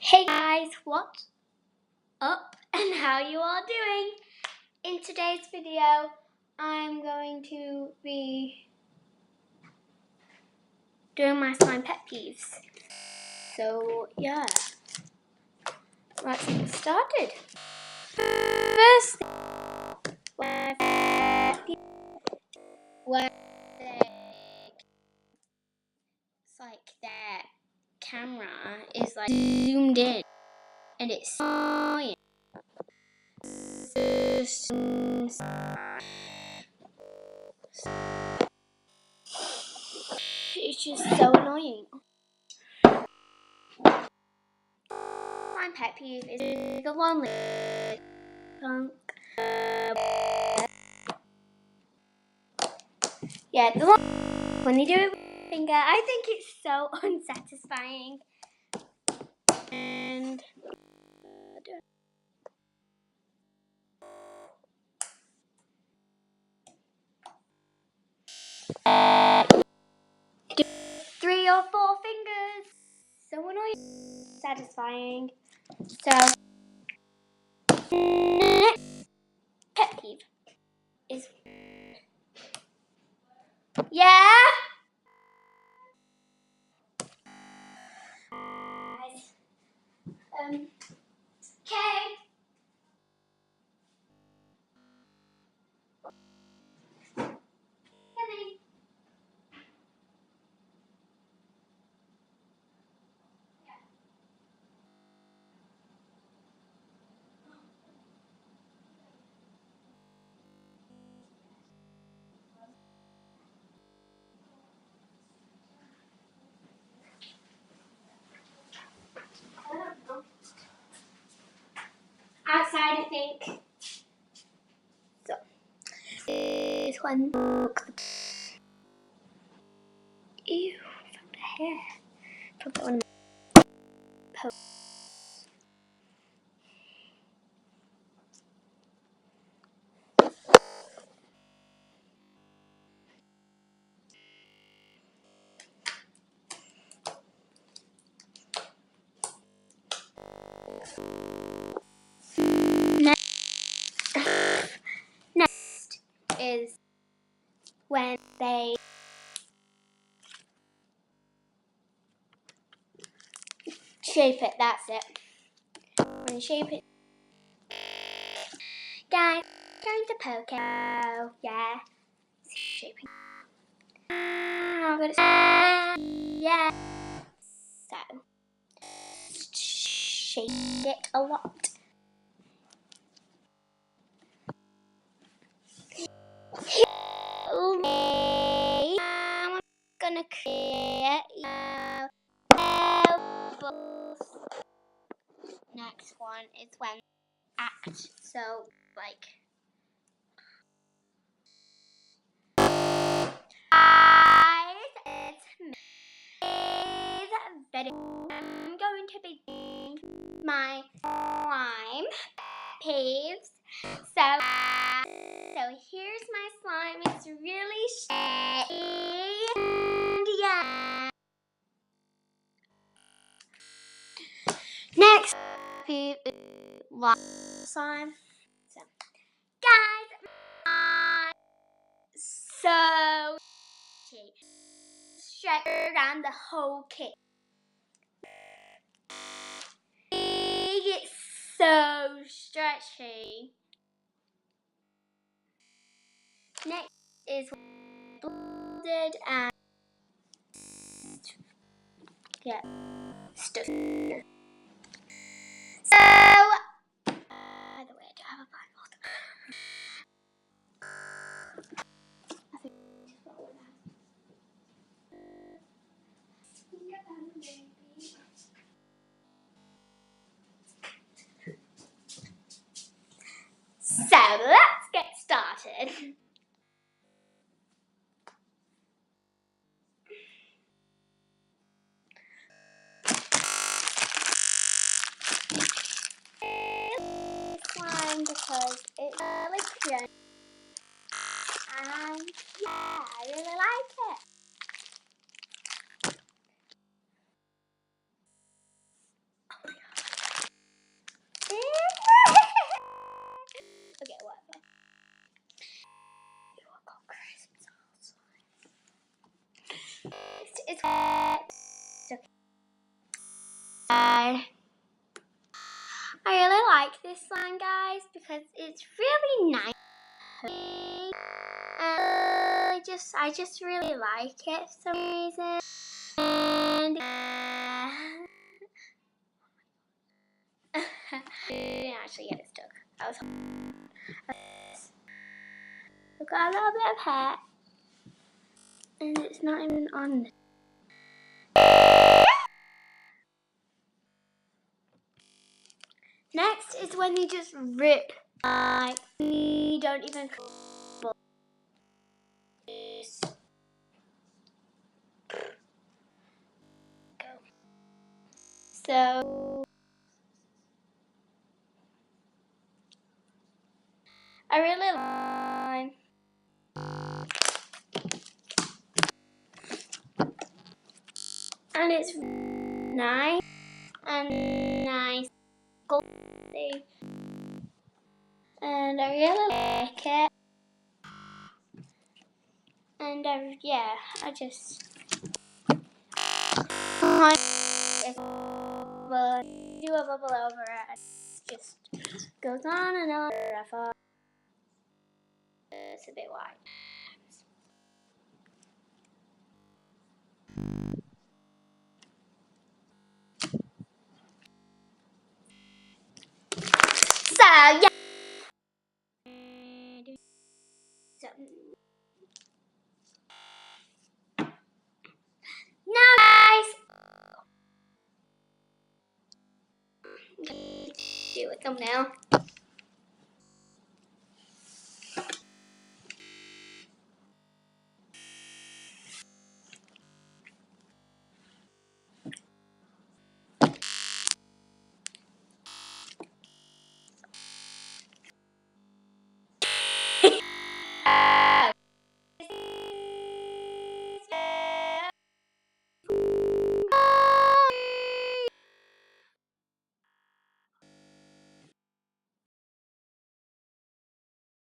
Hey guys, what's up and how you all doing? In today's video, I'm going to be doing my slime pet peeves. So yeah, let's get started. First thing, it's like their camera is like zoomed in and it's annoying. It's just so annoying. My pet peeve is the lonely punk. Yeah, the lonely when they do it with their finger, I think it's so unsatisfying. And do 3 or 4 fingers. So annoying, satisfying. So next pet peeve is okay. Outside, I think. So this one. Ew, from the hair. Put that one. Next is when they shape it. That's it. When you shape it, guys, going to Poco. Yeah, shaping. I'm gonna yeah. So shape it a lot. I'm gonna create bubbles. Next one is when act. So like it's video. I'm going to be doing my slime peeves. So here's my slime. It's really shiny. And yeah. Next peeve is slime. So guys, so stretch around the whole kit. It's so stretchy. Next is blended and stuff. So, by the way, I do have a blindfold. I think so let's get started. Slime because it's really cute. And yeah, I really like it. Oh my god. I really like this line, guys, because it's really nice. And I just really like it for some reason. And I didn't actually get it stuck. I was I've got a little bit of hair, and it's not even on. Next is when you just rip, like you don't even. So I really like, and it's nice and nice, and I really like it. And yeah, I just do a bubble over it. It just goes on and on. I thought it's a bit wide. So yeah. So, now guys, do a thumbnail.